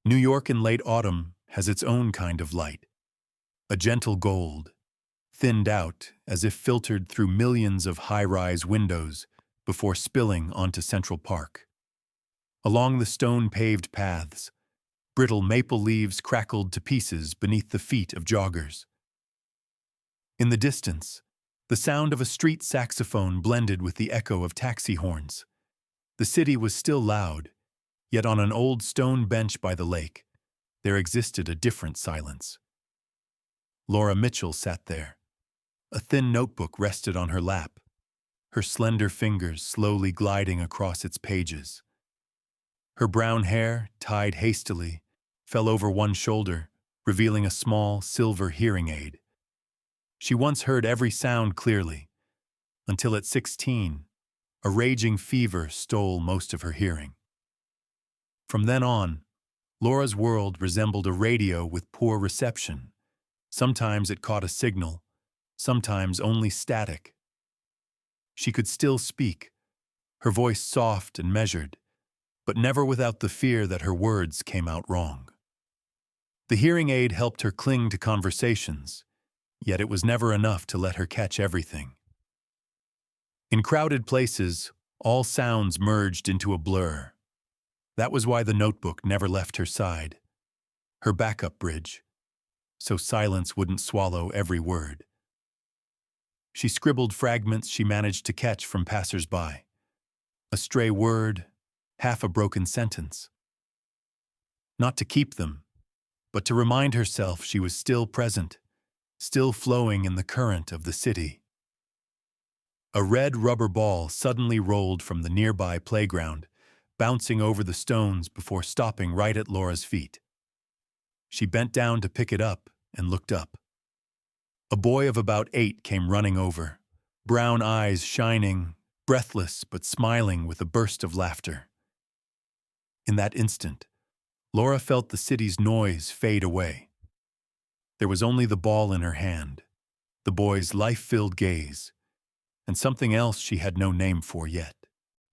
New York in late autumn has its own kind of light, a gentle gold, thinned out as if filtered through millions of high-rise windows before spilling onto Central Park. Along the stone-paved paths, brittle maple leaves crackled to pieces beneath the feet of joggers. In the distance, the sound of a street saxophone blended with the echo of taxi horns. The city was still loud, yet on an old stone bench by the lake, there existed a different silence. Laura Mitchell sat there. A thin notebook rested on her lap, her slender fingers slowly gliding across its pages. Her brown hair, tied hastily, fell over one shoulder, revealing a small, silver hearing aid. She once heard every sound clearly, until at 16, a raging fever stole most of her hearing. From then on, Laura's world resembled a radio with poor reception. Sometimes it caught a signal, sometimes only static. She could still speak, her voice soft and measured, but never without the fear that her words came out wrong. The hearing aid helped her cling to conversations, yet it was never enough to let her catch everything. In crowded places, all sounds merged into a blur. That was why the notebook never left her side, her backup bridge, so silence wouldn't swallow every word. She scribbled fragments she managed to catch from passers-by. A stray word, half a broken sentence. Not to keep them, but to remind herself she was still present, still flowing in the current of the city. A red rubber ball suddenly rolled from the nearby playground, bouncing over the stones before stopping right at Laura's feet. She bent down to pick it up and looked up. A boy of about 8 came running over, brown eyes shining, breathless but smiling with a burst of laughter. In that instant, Laura felt the city's noise fade away. There was only the ball in her hand, the boy's life-filled gaze, and something else she had no name for yet.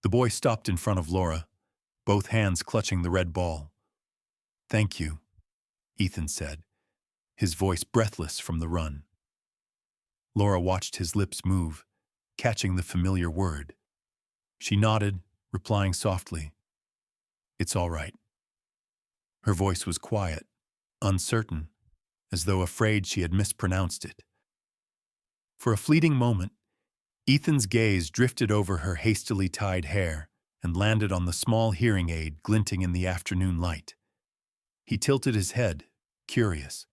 The boy stopped in front of Laura, both hands clutching the red ball. "Thank you," Ethan said, his voice breathless from the run. Laura watched his lips move, catching the familiar word. She nodded, replying softly, "It's all right." Her voice was quiet, uncertain, as though afraid she had mispronounced it. For a fleeting moment, Ethan's gaze drifted over her hastily tied hair and landed on the small hearing aid glinting in the afternoon light. He tilted his head, curious.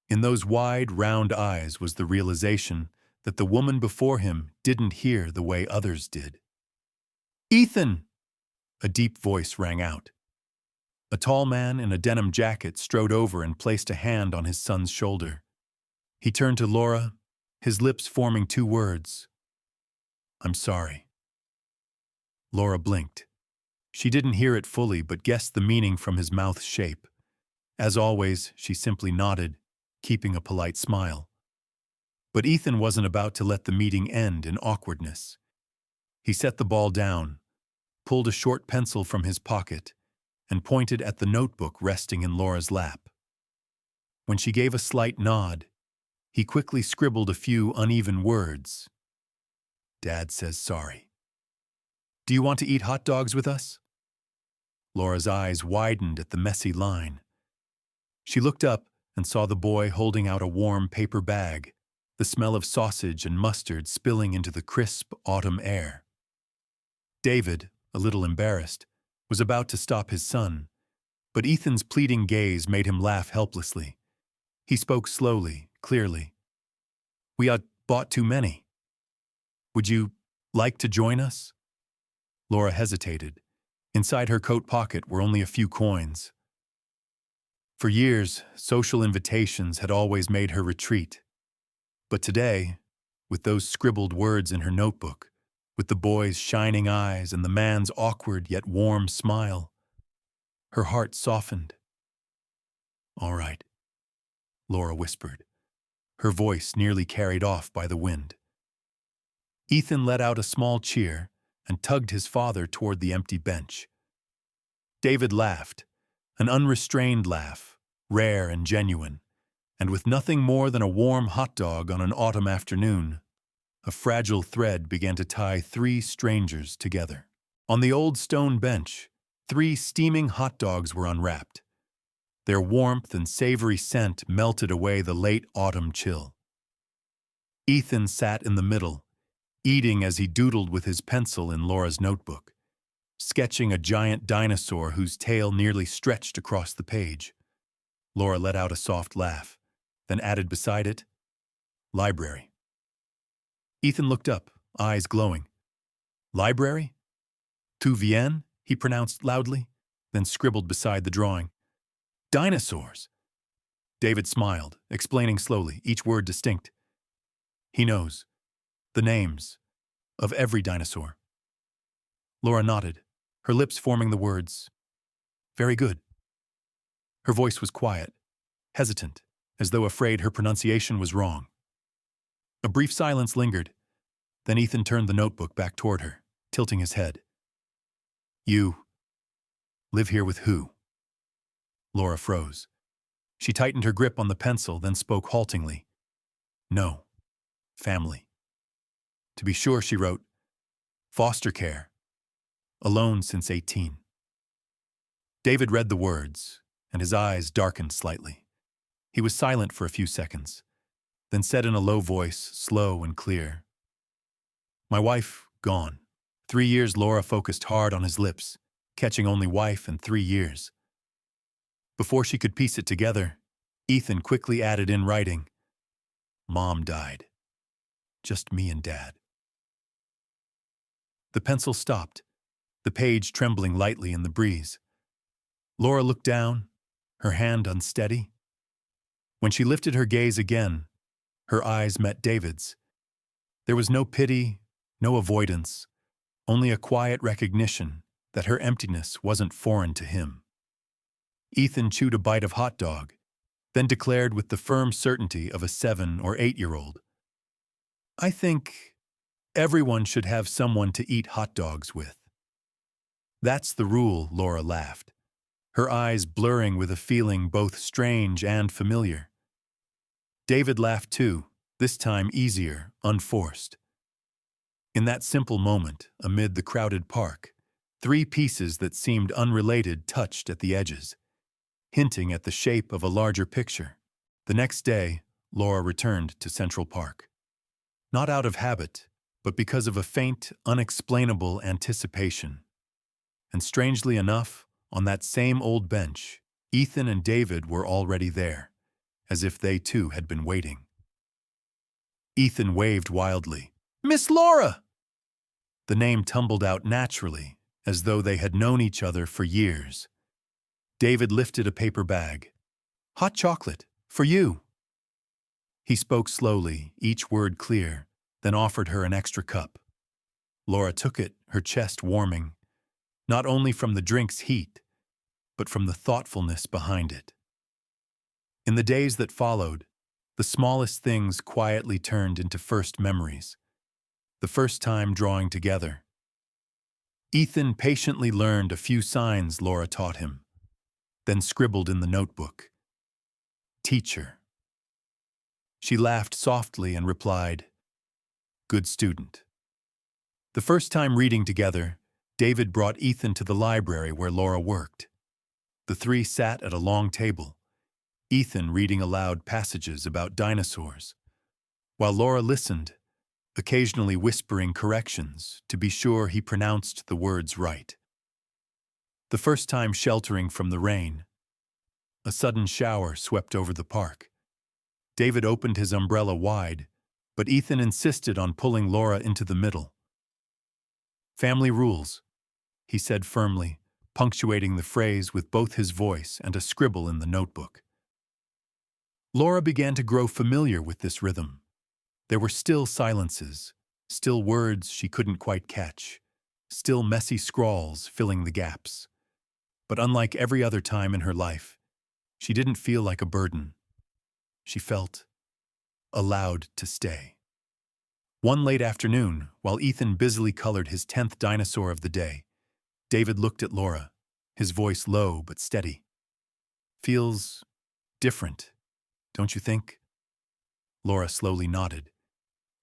In those wide, round eyes was the realization that the woman before him didn't hear the way others did. "Ethan!" A deep voice rang out. A tall man in a denim jacket strode over and placed a hand on his son's shoulder. He turned to Laura, his lips forming 2 words. "I'm sorry." Laura blinked. She didn't hear it fully but guessed the meaning from his mouth's shape. As always, she simply nodded, keeping a polite smile. But Ethan wasn't about to let the meeting end in awkwardness. He set the ball down, pulled a short pencil from his pocket, and pointed at the notebook resting in Laura's lap. When she gave a slight nod, he quickly scribbled a few uneven words. "Dad says sorry. Do you want to eat hot dogs with us?" Laura's eyes widened at the messy line. She looked up and saw the boy holding out a warm paper bag, the smell of sausage and mustard spilling into the crisp autumn air. David, a little embarrassed, was about to stop his son, but Ethan's pleading gaze made him laugh helplessly. He spoke slowly, clearly. "We bought too many. Would you like to join us?" Laura hesitated. Inside her coat pocket were only a few coins. For years, social invitations had always made her retreat. But today, with those scribbled words in her notebook, with the boy's shining eyes and the man's awkward yet warm smile, her heart softened. "All right," Laura whispered, her voice nearly carried off by the wind. Ethan let out a small cheer and tugged his father toward the empty bench. David laughed, An unrestrained laugh, rare and genuine, and with nothing more than a warm hot dog on an autumn afternoon, a fragile thread began to tie three strangers together. On the old stone bench, three steaming hot dogs were unwrapped. Their warmth and savory scent melted away the late autumn chill. Ethan sat in the middle, eating as he doodled with his pencil in Laura's notebook, sketching a giant dinosaur whose tail nearly stretched across the page. Laura let out a soft laugh, then added beside it, "Library." Ethan looked up, eyes glowing. "Library? Tu viens?" he pronounced loudly, then scribbled beside the drawing. "Dinosaurs." David smiled, explaining slowly, each word distinct. "He knows. The names. Of every dinosaur." Laura nodded, her lips forming the words, "Very good." Her voice was quiet, hesitant, as though afraid her pronunciation was wrong. A brief silence lingered, then Ethan turned the notebook back toward her, tilting his head. "You live here with who?" Laura froze. She tightened her grip on the pencil, then spoke haltingly. "No. Family." To be sure, she wrote, "Foster care. Alone since 18. David read the words, and his eyes darkened slightly. He was silent for a few seconds, then said in a low voice, slow and clear, "My wife, gone." 3 years. Laura focused hard on his lips, catching only wife and 3 years. Before she could piece it together, Ethan quickly added in writing, "Mom died. Just me and Dad." The pencil stopped, the page trembling lightly in the breeze. Laura looked down, her hand unsteady. When she lifted her gaze again, her eyes met David's. There was no pity, no avoidance, only a quiet recognition that her emptiness wasn't foreign to him. Ethan chewed a bite of hot dog, then declared with the firm certainty of a 7 or 8-year-old, "I think everyone should have someone to eat hot dogs with." "That's the rule," Laura laughed, her eyes blurring with a feeling both strange and familiar. David laughed too, this time easier, unforced. In that simple moment, amid the crowded park, 3 pieces that seemed unrelated touched at the edges, hinting at the shape of a larger picture. The next day, Laura returned to Central Park. Not out of habit, but because of a faint, unexplainable anticipation. And strangely enough, on that same old bench, Ethan and David were already there, as if they too had been waiting. Ethan waved wildly. "Miss Laura!" The name tumbled out naturally, as though they had known each other for years. David lifted a paper bag. "Hot chocolate, for you." He spoke slowly, each word clear, then offered her an extra cup. Laura took it, her chest warming, not only from the drink's heat, but from the thoughtfulness behind it. In the days that followed, the smallest things quietly turned into first memories, the first time drawing together. Ethan patiently learned a few signs Laura taught him, then scribbled in the notebook, "Teacher." She laughed softly and replied, "Good student." The first time reading together, David brought Ethan to the library where Laura worked. The 3 sat at a long table, Ethan reading aloud passages about dinosaurs, while Laura listened, occasionally whispering corrections to be sure he pronounced the words right. The first time sheltering from the rain, a sudden shower swept over the park. David opened his umbrella wide, but Ethan insisted on pulling Laura into the middle. "Family rules," he said firmly, punctuating the phrase with both his voice and a scribble in the notebook. Laura began to grow familiar with this rhythm. There were still silences, still words she couldn't quite catch, still messy scrawls filling the gaps. But unlike every other time in her life, she didn't feel like a burden. She felt allowed to stay. One late afternoon, while Ethan busily colored his 10th dinosaur of the day, David looked at Laura, his voice low but steady. Feels different, don't you think? Laura slowly nodded.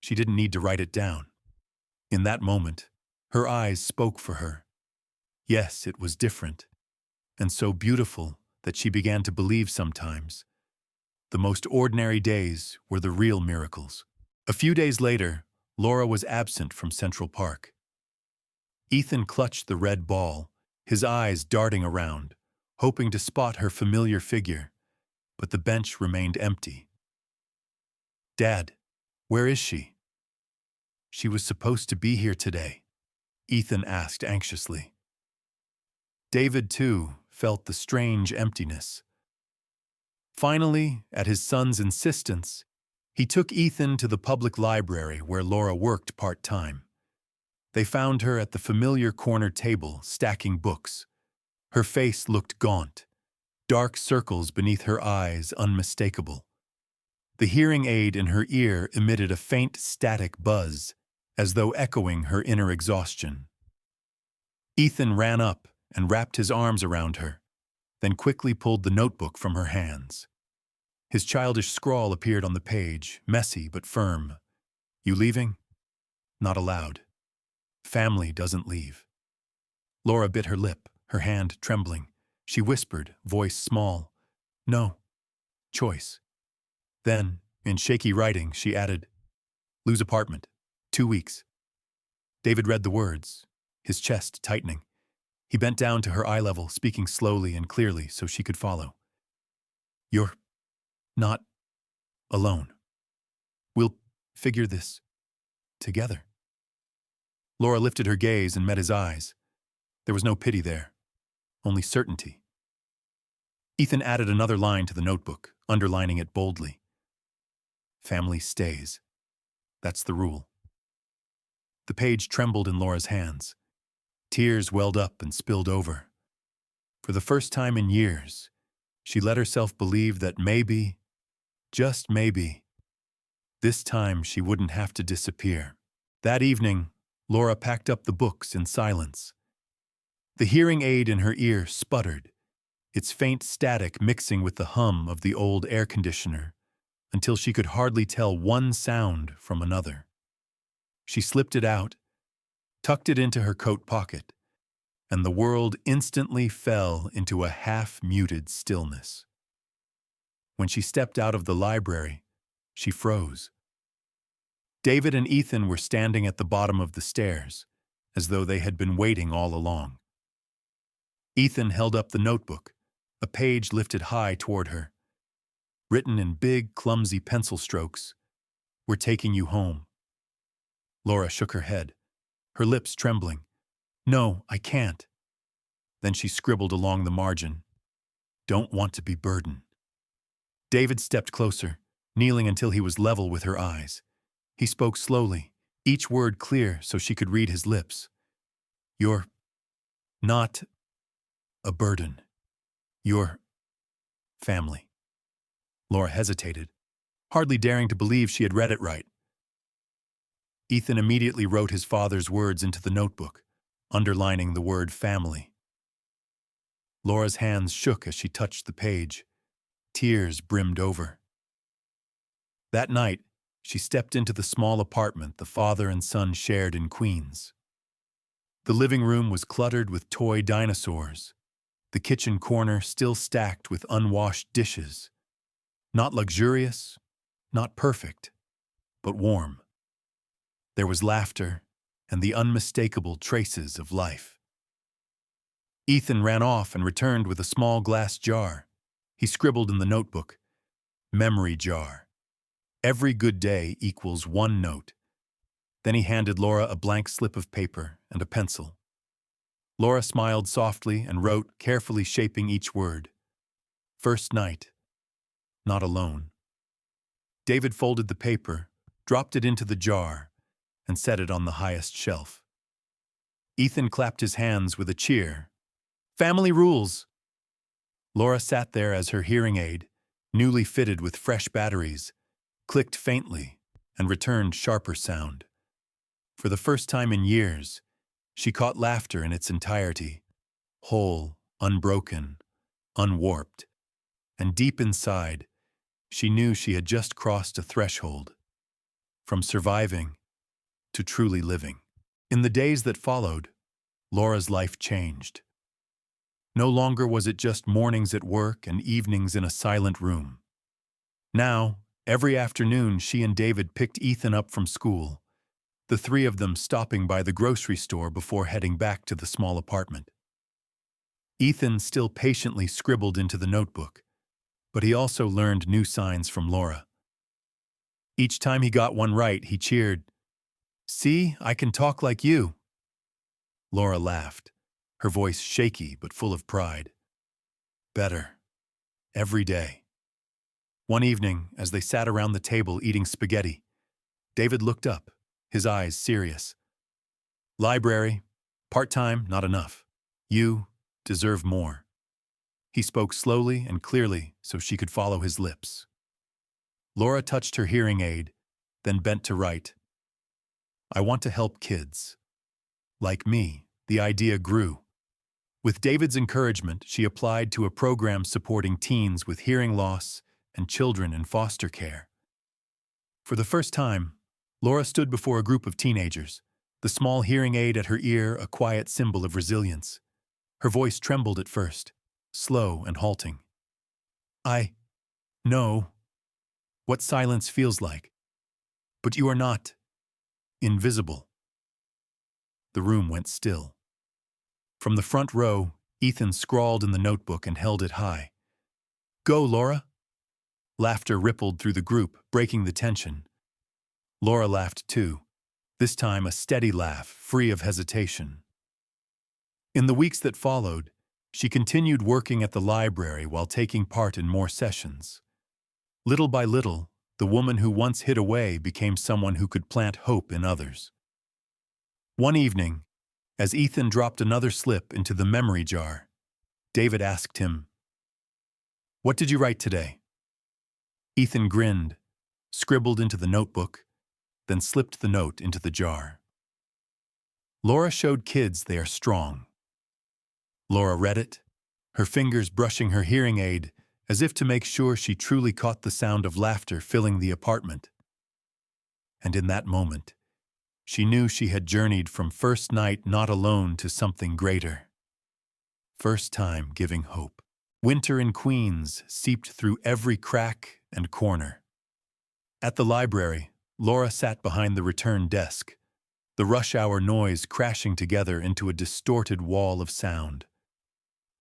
She didn't need to write it down. In that moment, her eyes spoke for her. Yes, it was different, and so beautiful that she began to believe sometimes. The most ordinary days were the real miracles. A few days later, Laura was absent from Central Park. Ethan clutched the red ball, his eyes darting around, hoping to spot her familiar figure, but the bench remained empty. "Dad, where is she?" "She was supposed to be here today," Ethan asked anxiously. David, too, felt the strange emptiness. Finally, at his son's insistence, he took Ethan to the public library where Laura worked part-time. They found her at the familiar corner table, stacking books. Her face looked gaunt, dark circles beneath her eyes unmistakable. The hearing aid in her ear emitted a faint static buzz, as though echoing her inner exhaustion. Ethan ran up and wrapped his arms around her, then quickly pulled the notebook from her hands. His childish scrawl appeared on the page, messy but firm. "You leaving?" "Not allowed. Family doesn't leave." Laura bit her lip, her hand trembling. She whispered, voice small, "No. Choice." Then, in shaky writing, she added, "Lose apartment. 2 weeks." David read the words, his chest tightening. He bent down to her eye level, speaking slowly and clearly so she could follow. "You're not alone. We'll figure this together." Laura lifted her gaze and met his eyes. There was no pity there, only certainty. Ethan added another line to the notebook, underlining it boldly. "Family stays. That's the rule." The page trembled in Laura's hands. Tears welled up and spilled over. For the first time in years, she let herself believe that maybe, just maybe, this time she wouldn't have to disappear. That evening, Laura packed up the books in silence. The hearing aid in her ear sputtered, its faint static mixing with the hum of the old air conditioner, until she could hardly tell one sound from another. She slipped it out, tucked it into her coat pocket, and the world instantly fell into a half-muted stillness. When she stepped out of the library, she froze. David and Ethan were standing at the bottom of the stairs, as though they had been waiting all along. Ethan held up the notebook, a page lifted high toward her. Written in big, clumsy pencil strokes, "We're taking you home." Laura shook her head, her lips trembling. "No, I can't." Then she scribbled along the margin, "Don't want to be burdened." David stepped closer, kneeling until he was level with her eyes. He spoke slowly, each word clear so she could read his lips. "You're not a burden. You're family." Laura hesitated, hardly daring to believe she had read it right. Ethan immediately wrote his father's words into the notebook, underlining the word family. Laura's hands shook as she touched the page. Tears brimmed over. That night, she stepped into the small apartment the father and son shared in Queens. The living room was cluttered with toy dinosaurs, the kitchen corner still stacked with unwashed dishes. Not luxurious, not perfect, but warm. There was laughter and the unmistakable traces of life. Ethan ran off and returned with a small glass jar. He scribbled in the notebook, "Memory jar. Every good day equals 1 note." Then he handed Laura a blank slip of paper and a pencil. Laura smiled softly and wrote, carefully shaping each word. "First night. Not alone." David folded the paper, dropped it into the jar, and set it on the highest shelf. Ethan clapped his hands with a cheer. "Family rules!" Laura sat there as her hearing aid, newly fitted with fresh batteries, clicked faintly and returned sharper sound. For the first time in years, she caught laughter in its entirety, whole, unbroken, unwarped. and deep inside, she knew she had just crossed a threshold from surviving to truly living. In the days that followed, Laura's life changed. No longer was it just mornings at work and evenings in a silent room. Now, every afternoon, she and David picked Ethan up from school, the three of them stopping by the grocery store before heading back to the small apartment. Ethan still patiently scribbled into the notebook, but he also learned new signs from Laura. Each time he got one right, he cheered, "See, I can talk like you." Laura laughed, her voice shaky but full of pride. Better. Every day. One evening, as they sat around the table eating spaghetti, David looked up, his eyes serious. "Library. Part-time, not enough. You deserve more." He spoke slowly and clearly so she could follow his lips. Laura touched her hearing aid, then bent to write. "I want to help kids. Like me." The idea grew. With David's encouragement, she applied to a program supporting teens with hearing loss and children in foster care. For the first time, Laura stood before a group of teenagers, the small hearing aid at her ear a quiet symbol of resilience. Her voice trembled at first, slow and halting. "I know what silence feels like, but you are not invisible." The room went still. From the front row, Ethan scrawled in the notebook and held it high. "Go, Laura." Laughter rippled through the group, breaking the tension. Laura laughed too, this time a steady laugh, free of hesitation. In the weeks that followed, she continued working at the library while taking part in more sessions. Little by little, the woman who once hid away became someone who could plant hope in others. One evening, as Ethan dropped another slip into the memory jar, David asked him, "What did you write today?" Ethan grinned, scribbled into the notebook, then slipped the note into the jar. Laura showed kids they are strong. Laura read it, her fingers brushing her hearing aid as if to make sure she truly caught the sound of laughter filling the apartment. And in that moment, she knew she had journeyed from first night not alone to something greater. First time giving hope. Winter in Queens seeped through every crack and corner. At the library, Laura sat behind the return desk, the rush hour noise crashing together into a distorted wall of sound.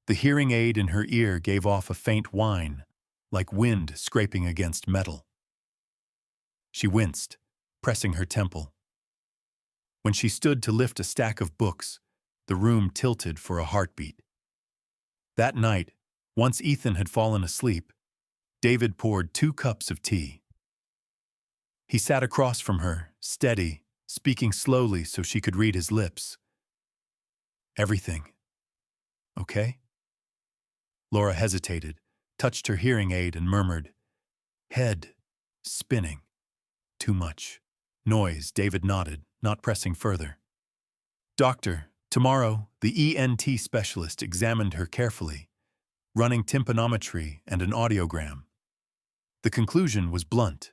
The hearing aid in her ear gave off a faint whine, like wind scraping against metal. She winced, pressing her temple. When she stood to lift a stack of books, the room tilted for a heartbeat. That night, once Ethan had fallen asleep, David poured 2 cups of tea. He sat across from her, steady, speaking slowly so she could read his lips. "Everything okay?" Laura hesitated, touched her hearing aid and murmured, "Head spinning. Too much." Noise, David nodded, not pressing further. "Doctor, tomorrow, the ENT specialist examined her carefully, running tympanometry and an audiogram. The conclusion was blunt.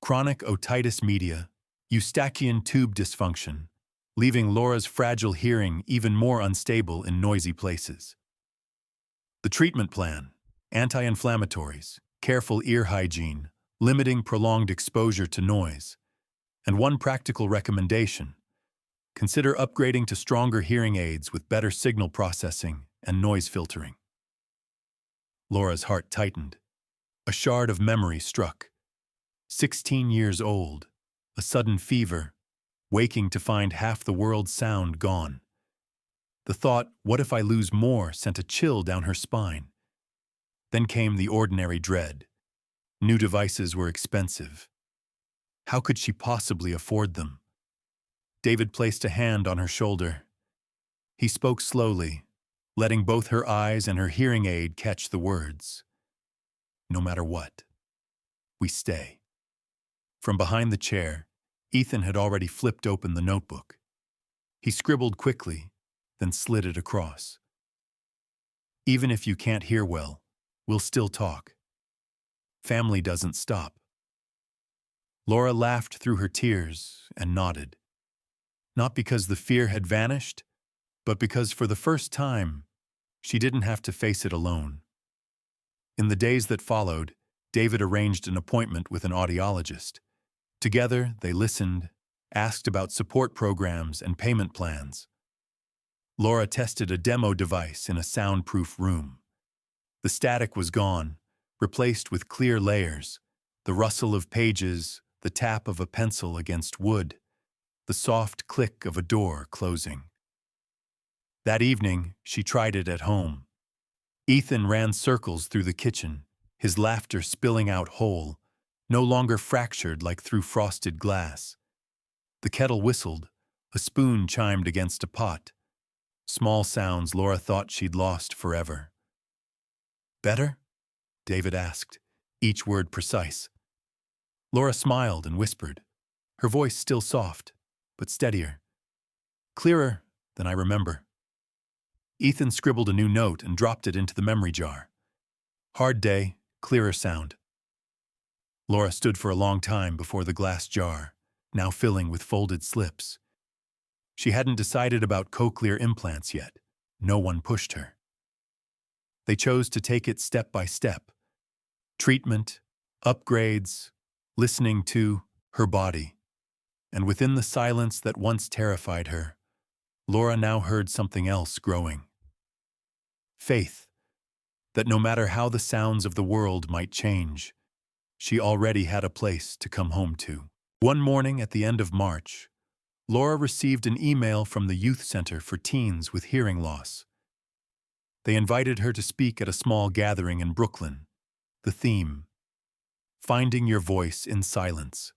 Chronic otitis media, Eustachian tube dysfunction, leaving Laura's fragile hearing even more unstable in noisy places. The treatment plan: anti-inflammatories, careful ear hygiene, limiting prolonged exposure to noise, and one practical recommendation: consider upgrading to stronger hearing aids with better signal processing and noise filtering." Laura's heart tightened. A shard of memory struck. 16 years old, a sudden fever, waking to find half the world's sound gone. The thought, "What if I lose more?" sent a chill down her spine. Then came the ordinary dread. New devices were expensive. How could she possibly afford them? David placed a hand on her shoulder. He spoke slowly, letting both her eyes and her hearing aid catch the words. "No matter what, we stay." From behind the chair, Ethan had already flipped open the notebook. He scribbled quickly, then slid it across. "Even if you can't hear well, We'll still talk. Family doesn't stop. Laura laughed through her tears and nodded. Not because the fear had vanished, but because for the first time, she didn't have to face it alone. In the days that followed, David arranged an appointment with an audiologist. Together, they listened, asked about support programs and payment plans. Laura tested a demo device in a soundproof room. The static was gone, replaced with clear layers, the rustle of pages, the tap of a pencil against wood, the soft click of a door closing. That evening, she tried it at home. Ethan ran circles through the kitchen, his laughter spilling out whole, no longer fractured like through frosted glass. The kettle whistled, a spoon chimed against a pot. Small sounds Laura thought she'd lost forever. "Better?" David asked, each word precise. Laura smiled and whispered, her voice still soft, but steadier. "Clearer than I remember." Ethan scribbled a new note and dropped it into the memory jar. "Hard day, clearer sound." Laura stood for a long time before the glass jar, now filling with folded slips. She hadn't decided about cochlear implants yet. No one pushed her. They chose to take it step by step. Treatment, upgrades, listening to her body. And within the silence that once terrified her, Laura now heard something else growing. Faith, that no matter how the sounds of the world might change, she already had a place to come home to. One morning at the end of March, Laura received an email from the Youth Center for Teens with Hearing Loss. They invited her to speak at a small gathering in Brooklyn. The theme, Finding Your Voice in Silence.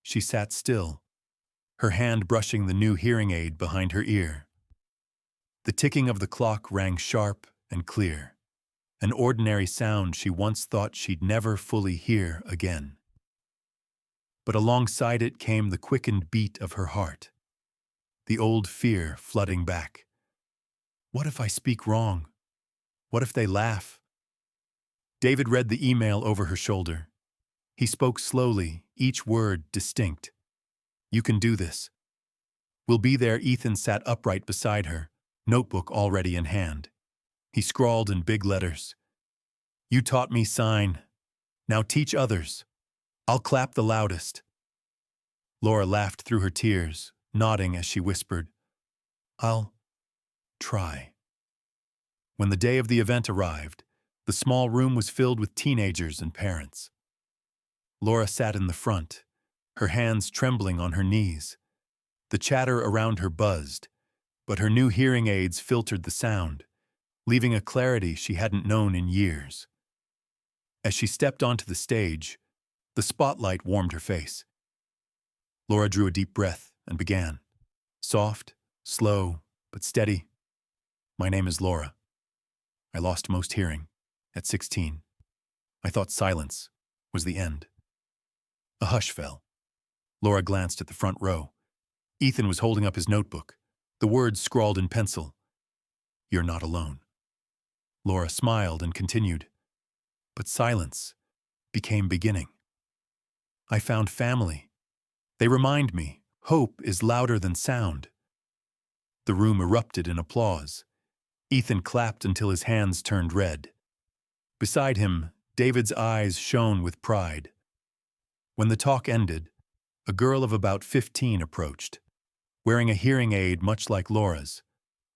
She sat still, her hand brushing the new hearing aid behind her ear. The ticking of the clock rang sharp and clear, an ordinary sound she once thought she'd never fully hear again. But alongside it came the quickened beat of her heart, the old fear flooding back. What if I speak wrong? What if they laugh? David read the email over her shoulder. He spoke slowly, each word distinct. "You can do this. We'll be there." Ethan sat upright beside her, notebook already in hand. He scrawled in big letters. "You taught me sign. Now teach others. I'll clap the loudest." Laura laughed through her tears, nodding as she whispered, "I'll try." When the day of the event arrived, the small room was filled with teenagers and parents. Laura sat in the front, her hands trembling on her knees. The chatter around her buzzed, but her new hearing aids filtered the sound, leaving a clarity she hadn't known in years. As she stepped onto the stage, the spotlight warmed her face. Laura drew a deep breath and began. Soft, slow, but steady. "My name is Laura. I lost most hearing at 16. I thought silence was the end." A hush fell. Laura glanced at the front row. Ethan was holding up his notebook, the words scrawled in pencil. "You're not alone." Laura smiled and continued. But silence became beginning. "I found family. They remind me, hope is louder than sound." The room erupted in applause. Ethan clapped until his hands turned red. Beside him, David's eyes shone with pride. When the talk ended, a girl of about 15 approached, wearing a hearing aid much like Laura's.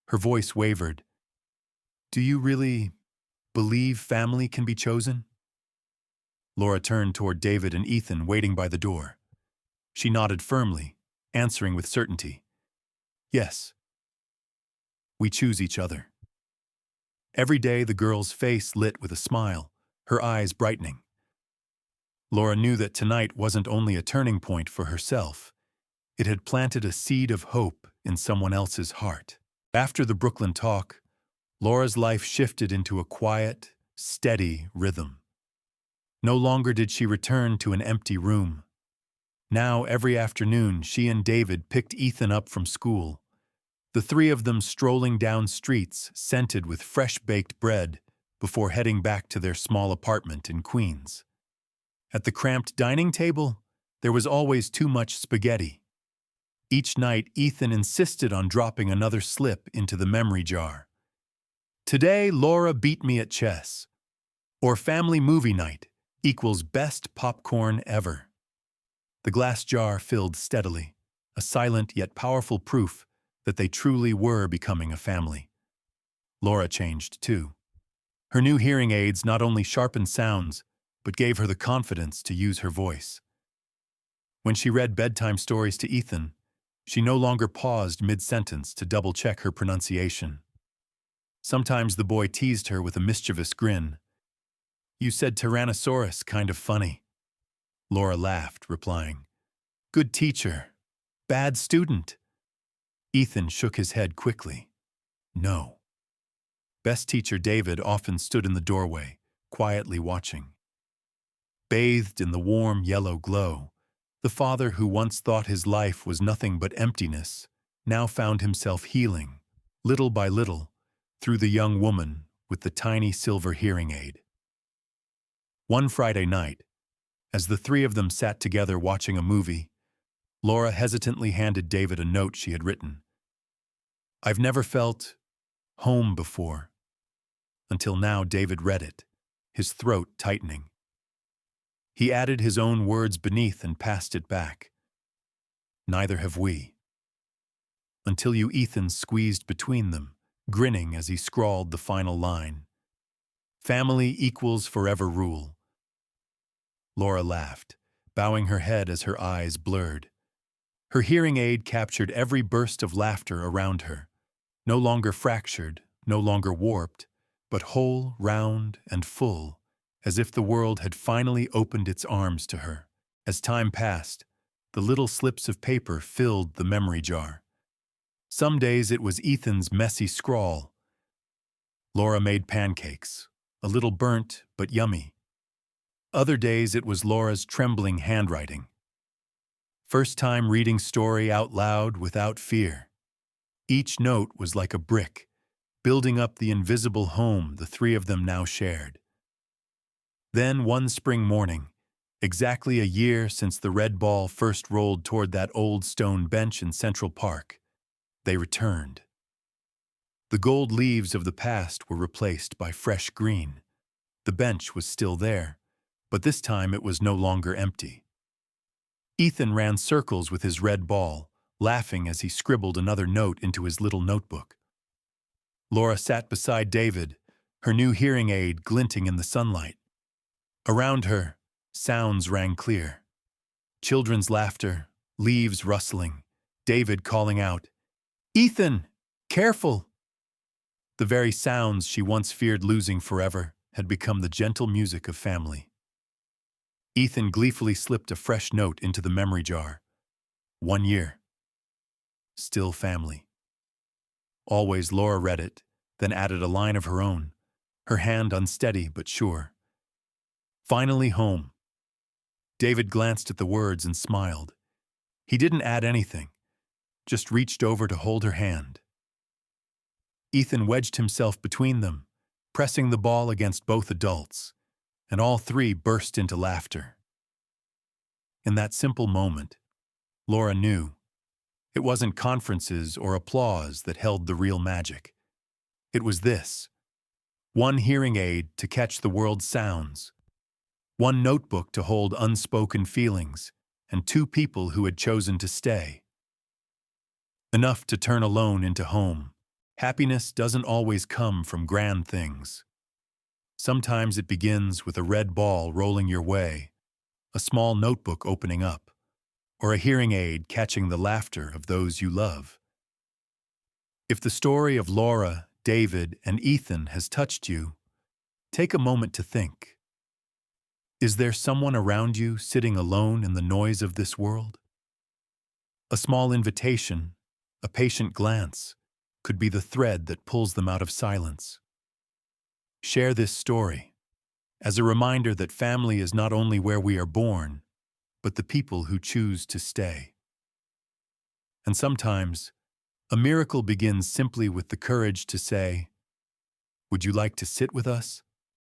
Her voice wavered. "Do you really believe family can be chosen?" Laura turned toward David and Ethan waiting by the door. She nodded firmly, answering with certainty. "Yes. We choose each other." Every day the girl's face lit with a smile, her eyes brightening. Laura knew that tonight wasn't only a turning point for herself. It had planted a seed of hope in someone else's heart. After the Brooklyn talk, Laura's life shifted into a quiet, steady rhythm. No longer did she return to an empty room. Now, every afternoon, she and David picked Ethan up from school. The three of them strolling down streets scented with fresh-baked bread, before heading back to their small apartment in Queens. At the cramped dining table, there was always too much spaghetti. Each night, Ethan insisted on dropping another slip into the memory jar. Today, Laura beat me at chess. Or family movie night equals best popcorn ever. The glass jar filled steadily, a silent yet powerful proof that they truly were becoming a family. Laura changed too. Her new hearing aids not only sharpened sounds, but gave her the confidence to use her voice. When she read bedtime stories to Ethan, she no longer paused mid-sentence to double-check her pronunciation. Sometimes the boy teased her with a mischievous grin. "You said Tyrannosaurus kind of funny." Laura laughed, replying, "Good teacher, bad student." Ethan shook his head quickly. No. Best teacher David often stood in the doorway, quietly watching. Bathed in the warm yellow glow, the father who once thought his life was nothing but emptiness now found himself healing, little by little, through the young woman with the tiny silver hearing aid. One Friday night, as the three of them sat together watching a movie, Laura hesitantly handed David a note she had written. "I've never felt home before." Until now, David read it, his throat tightening. He added his own words beneath and passed it back. "Neither have we." Until you, Ethan squeezed between them, grinning as he scrawled the final line. "Family equals forever rule." Laura laughed, bowing her head as her eyes blurred. Her hearing aid captured every burst of laughter around her, no longer fractured, no longer warped, but whole, round, and full, as if the world had finally opened its arms to her. As time passed, the little slips of paper filled the memory jar. Some days it was Ethan's messy scrawl. Laura made pancakes, a little burnt but yummy. Other days it was Laura's trembling handwriting. First time reading story out loud without fear. Each note was like a brick, building up the invisible home the three of them now shared. Then one spring morning, exactly a year since the red ball first rolled toward that old stone bench in Central Park, they returned. The gold leaves of the past were replaced by fresh green. The bench was still there, but this time it was no longer empty. Ethan ran circles with his red ball, laughing as he scribbled another note into his little notebook. Laura sat beside David, her new hearing aid glinting in the sunlight. Around her, sounds rang clear. Children's laughter, leaves rustling, David calling out, "Ethan, careful!" The very sounds she once feared losing forever had become the gentle music of family. Ethan gleefully slipped a fresh note into the memory jar. 1 year. Still family. Always Laura read it, then added a line of her own, her hand unsteady but sure. Finally home. David glanced at the words and smiled. He didn't add anything, just reached over to hold her hand. Ethan wedged himself between them, pressing the ball against both adults, and all three burst into laughter. In that simple moment, Laura knew it wasn't conferences or applause that held the real magic. It was this: one hearing aid to catch the world's sounds, one notebook to hold unspoken feelings, and two people who had chosen to stay. Enough to turn alone into home. Happiness doesn't always come from grand things. Sometimes it begins with a red ball rolling your way, a small notebook opening up, or a hearing aid catching the laughter of those you love. If the story of Laura, David, and Ethan has touched you, take a moment to think. Is there someone around you sitting alone in the noise of this world? A small invitation, a patient glance, could be the thread that pulls them out of silence. Share this story as a reminder that family is not only where we are born, but the people who choose to stay. And sometimes, a miracle begins simply with the courage to say, "Would you like to sit with us?"